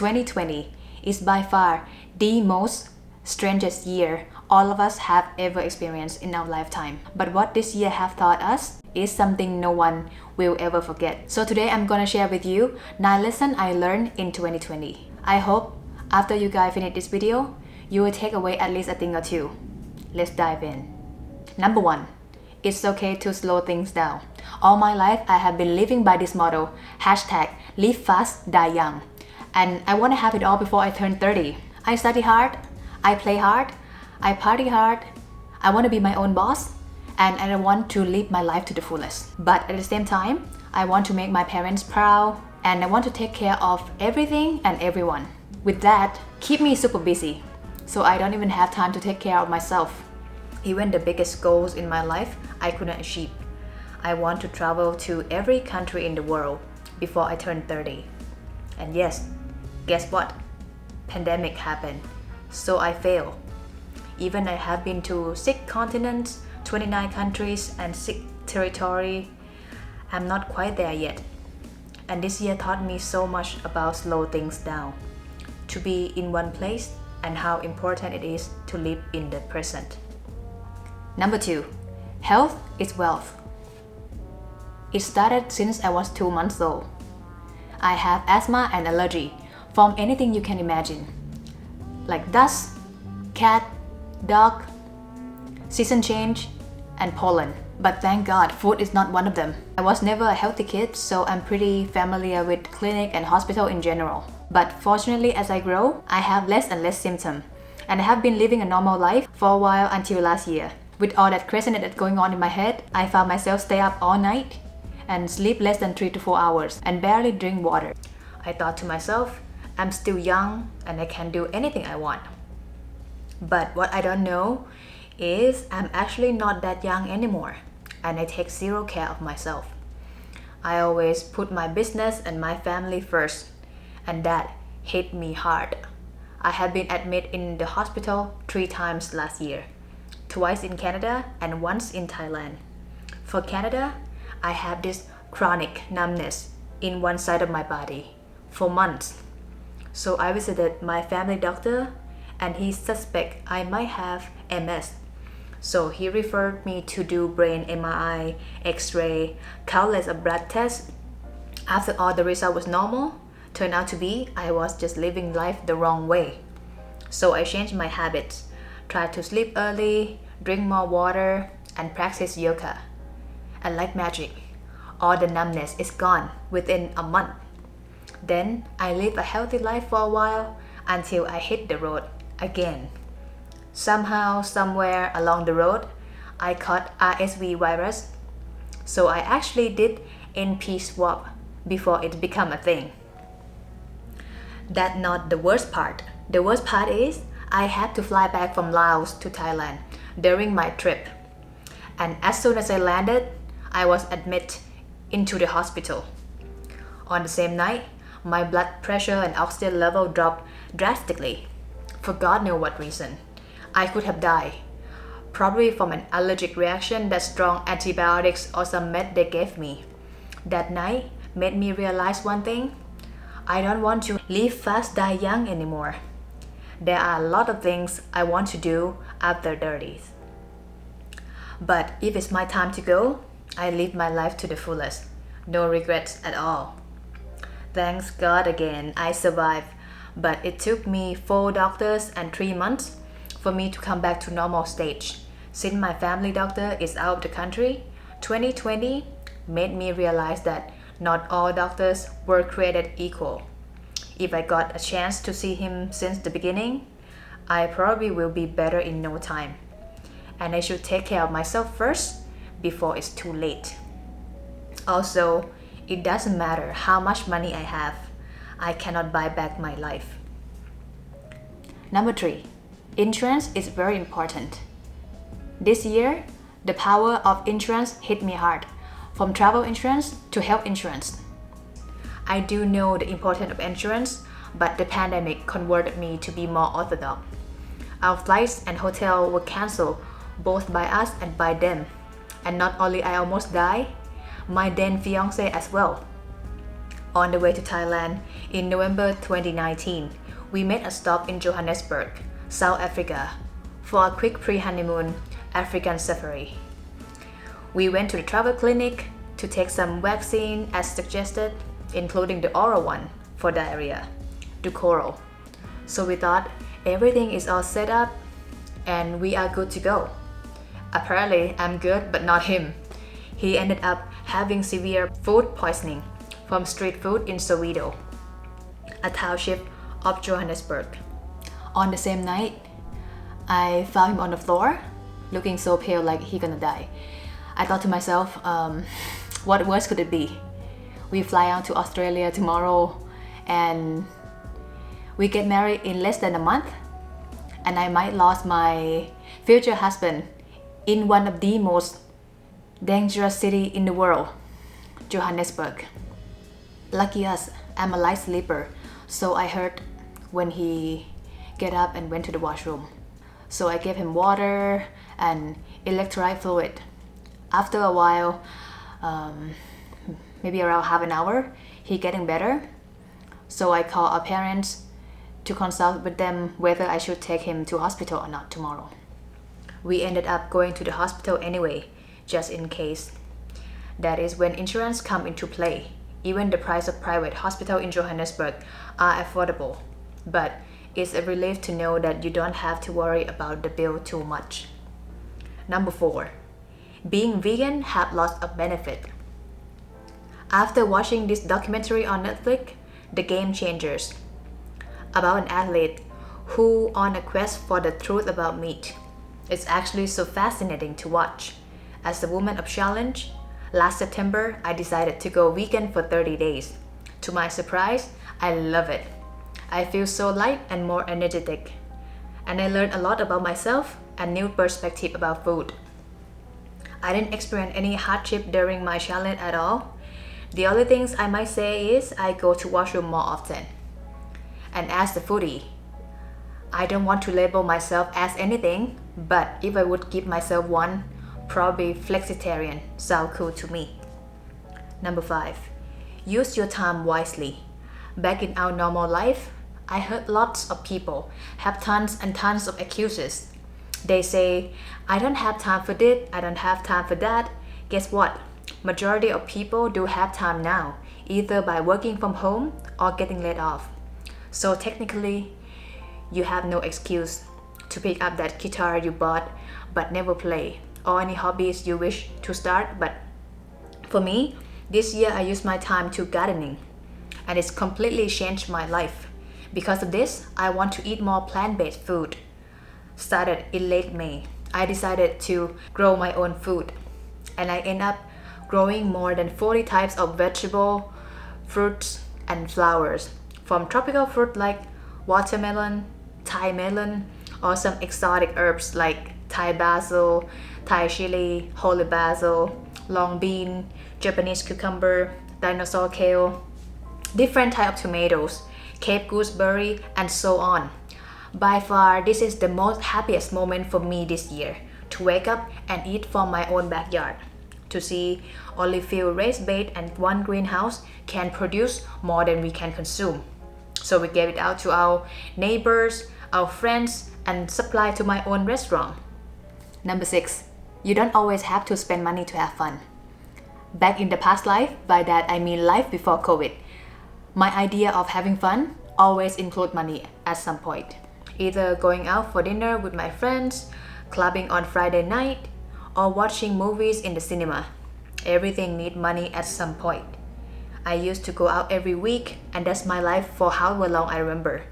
2020 is by far the most strangest year all of us have ever experienced in our lifetime. But what this year have taught us is something no one will ever forget. So today I'm gonna share with you 9 lessons I learned in 2020. I hope after you guys finish this video, you will take away at least a thing or two. Let's dive in. Number 1. It's okay to slow things down. All my life, I have been living by this motto, #live fast, die young. And I want to have it all before I turn 30. I study hard, I play hard, I party hard, I want to be my own boss, and I want to live my life to the fullest. But at the same time, I want to make my parents proud, and I want to take care of everything and everyone. With that, keep me super busy, so I don't even have time to take care of myself. Even the biggest goals in my life, I couldn't achieve. I want to travel to every country in the world before I turn 30. And yes, guess what? Pandemic happened, so I failed. Even I have been to 6 continents, 29 countries, and 6 territories, I'm not quite there yet. And this year taught me so much about slow things down, to be in one place, and how important it is to live in the present. Number 2. Health is wealth. It started since I was 2 months old. I have asthma and allergy from anything you can imagine, like dust, cat, dog, season change, and pollen. But thank God, food is not one of them. I was never a healthy kid, so I'm pretty familiar with clinic and hospital in general. But fortunately, as I grow, I have less and less symptoms, and I have been living a normal life for a while until last year. With all that craziness that's going on in my head, I found myself stay up all night and sleep less than 3 to 4 hours and barely drink water. I thought to myself, I'm still young and I can do anything I want. But what I don't know is I'm actually not that young anymore, and I take zero care of myself. I always put my business and my family first, and that hit me hard. I have been admitted in the hospital 3 times last year. Twice in Canada and once in Thailand. For Canada, I have this chronic numbness in one side of my body for months. So I visited my family doctor, and he suspect I might have MS. So he referred me to do brain MRI, X-ray, countless of blood tests. After all the result was normal, turned out to be I was just living life the wrong way. So I changed my habits. Try to sleep early, drink more water, and practice yoga. And like magic, all the numbness is gone within a month. Then I lived a healthy life for a while until I hit the road again. Somehow, somewhere along the road, I caught RSV virus. So I actually did NP swab before it became a thing. That's not the worst part. The worst part is I had to fly back from Laos to Thailand during my trip. And as soon as I landed, I was admitted into the hospital. On the same night, my blood pressure and oxygen level dropped drastically. For God knows what reason. I could have died. Probably from an allergic reaction that strong antibiotics or some med they gave me. That night made me realize one thing. I don't want to live fast, die young anymore. There are a lot of things I want to do after 30s. But if it's my time to go, I live my life to the fullest. No regrets at all. Thanks God again, I survived. But it took me 4 doctors and 3 months for me to come back to normal stage. Since my family doctor is out of the country, 2020 made me realize that not all doctors were created equal. If I got a chance to see him since the beginning, I probably will be better in no time. And I should take care of myself first before it's too late. Also, it doesn't matter how much money I have, I cannot buy back my life. Number 3. Insurance is very important. This year, the power of insurance hit me hard, from travel insurance to health insurance. I do know the importance of insurance, but the pandemic converted me to be more orthodox. Our flights and hotel were cancelled both by us and by them. And not only I almost died, my then fiance as well. On the way to Thailand in November 2019, we made a stop in Johannesburg, South Africa, for a quick pre-honeymoon African safari. We went to the travel clinic to take some vaccine as suggested, including the oral one for diarrhea, Dukoral. So we thought everything is all set up and we are good to go. Apparently, I'm good, but not him. He ended up having severe food poisoning from street food in Soweto, a township of Johannesburg. On the same night, I found him on the floor, looking so pale like he gonna die. I thought to myself, what worse could it be? We fly out to Australia tomorrow and we get married in less than a month, and I might lose my future husband in one of the most dangerous city in the world, Johannesburg. Lucky us, I'm a light sleeper, so I heard when he get up and went to the washroom. So I gave him water and electrolyte fluid. After a while, maybe around half an hour, he getting better. So I called our parents to consult with them whether I should take him to hospital or not tomorrow. We ended up going to the hospital anyway, just in case. That is when insurance come into play. Even the price of private hospital in Johannesburg are affordable. But it's a relief to know that you don't have to worry about the bill too much. Number 4. Being vegan have lots of benefit. After watching this documentary on Netflix, The Game Changers, about an athlete who on a quest for the truth about meat. It's actually so fascinating to watch. As a woman of challenge, last September I decided to go vegan for 30 days. To my surprise, I love it. I feel so light and more energetic. And I learned a lot about myself and new perspective about food. I didn't experience any hardship during my challenge at all. The only things I might say is I go to washroom more often. And as a foodie, I don't want to label myself as anything, but if I would give myself one, probably flexitarian sound cool to me. Number 5. Use your time wisely. Back in our normal life, I heard lots of people have tons and tons of excuses. They say, I don't have time for this, I don't have time for that. Guess what? Majority of people do have time now, either by working from home or getting laid off. So technically, you have no excuse to pick up that guitar you bought but never play, or any hobbies you wish to start. But for me, this year I used my time to gardening, and it's completely changed my life. Because of this, I want to eat more plant-based food. Started in late May, I decided to grow my own food, and I end up growing more than 40 types of vegetable, fruits, and flowers, from tropical fruit like watermelon, Thai melon, or some exotic herbs like Thai basil, Thai chili, holy basil, long bean, Japanese cucumber, dinosaur kale, different type of tomatoes, Cape gooseberry, and so on. By far, this is the most happiest moment for me this year, to wake up and eat from my own backyard. To see only few raised bed and one greenhouse can produce more than we can consume. So we gave it out to our neighbors, our friends, and supply to my own restaurant. Number 6. You don't always have to spend money to have fun. Back in the past life, by that I mean life before COVID, my idea of having fun always include money at some point. Either going out for dinner with my friends, clubbing on Friday night, or watching movies in the cinema. Everything need money at some point. I used to go out every week, and that's my life for however long I remember.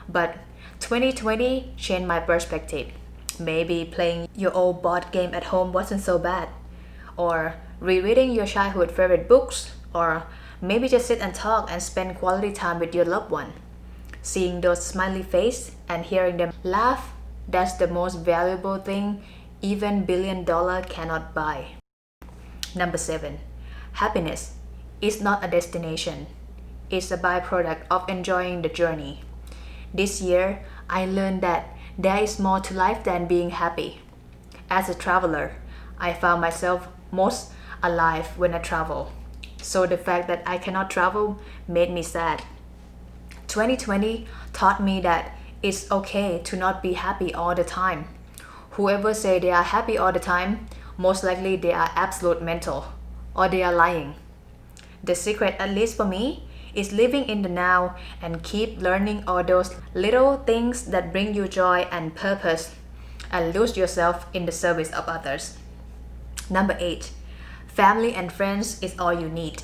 But 2020 changed my perspective. Maybe playing your old board game at home wasn't so bad, or rereading your childhood favorite books, or maybe just sit and talk and spend quality time with your loved one. Seeing those smiley faces and hearing them laugh, that's the most valuable thing even $1 billion cannot buy. Number 7. Happiness is not a destination. It's a byproduct of enjoying the journey. This year, I learned that there is more to life than being happy. As a traveler, I found myself most alive when I travel. So the fact that I cannot travel made me sad. 2020 taught me that it's okay to not be happy all the time. Whoever say they are happy all the time, most likely they are absolute mental or they are lying. The secret, at least for me, is living in the now and keep learning all those little things that bring you joy and purpose and lose yourself in the service of others. Number 8. Family and friends is all you need.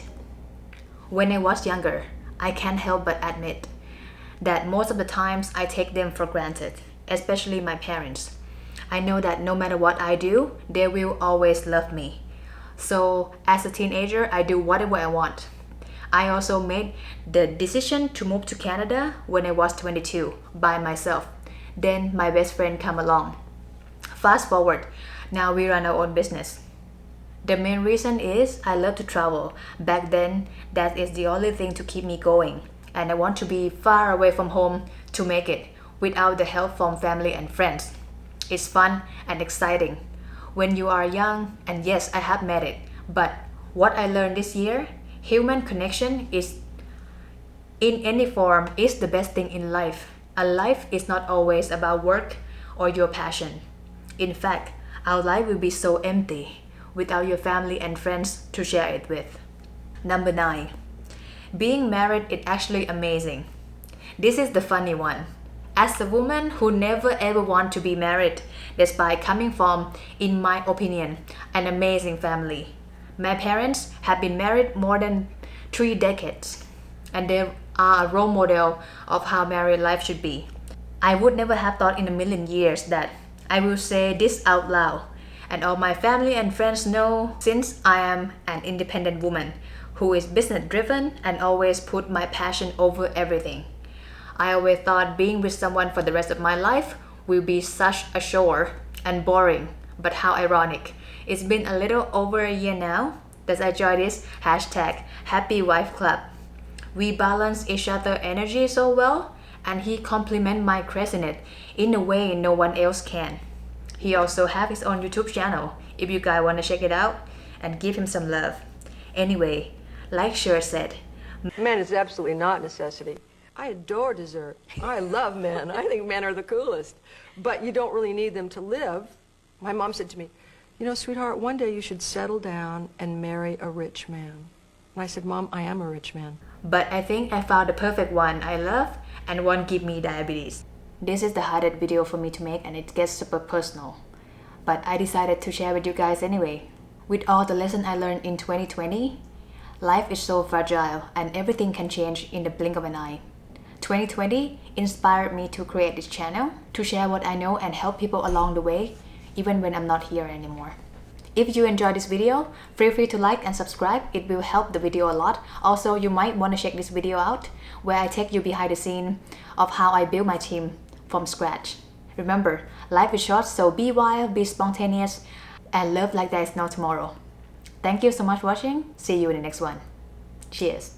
When I was younger, I can't help but admit that most of the times I take them for granted, especially my parents. I know that no matter what I do, they will always love me. So as a teenager, I do whatever I want. I also made the decision to move to Canada when I was 22 by myself. Then my best friend came along. Fast forward, now we run our own business. The main reason is I love to travel. Back then, that is the only thing to keep me going. And I want to be far away from home to make it without the help from family and friends. It's fun and exciting when you are young, and yes, I have met it. But what I learned this year, human connection is in any form is the best thing in life. A life is not always about work or your passion. In fact, our life will be so empty without your family and friends to share it with. Number 9. Being married is actually amazing. This is the funny one. As a woman who never ever want to be married, despite coming from, in my opinion, an amazing family. My parents have been married more than 3 decades, and they are a role model of how married life should be. I would never have thought in a million years that I will say this out loud, and all my family and friends know since I am an independent woman who is business driven and always put my passion over everything. I always thought being with someone for the rest of my life will be such a chore and boring, but how ironic. It's been a little over a year now that I joined this hashtag Happy Wife Club. We balance each other energy so well, and he complements my craziness in a way no one else can. He also has his own YouTube channel if you guys want to check it out and give him some love. Anyway, like Cher said, Men is absolutely not necessity. I adore dessert. I love men. I think men are the coolest. But you don't really need them to live. My mom said to me, you know, sweetheart, one day you should settle down and marry a rich man. And I said, Mom, I am a rich man. But I think I found the perfect one I love and won't give me diabetes. This is the hardest video for me to make and it gets super personal. But I decided to share with you guys anyway. With all the lessons I learned in 2020, life is so fragile and everything can change in the blink of an eye. 2020 inspired me to create this channel, to share what I know and help people along the way, even when I'm not here anymore. If you enjoyed this video, feel free to like and subscribe. It will help the video a lot. Also, you might want to check this video out, where I take you behind the scene of how I build my team from scratch. Remember, life is short, so be wild, be spontaneous, and love like there is no tomorrow. Thank you so much for watching. See you in the next one. Cheers.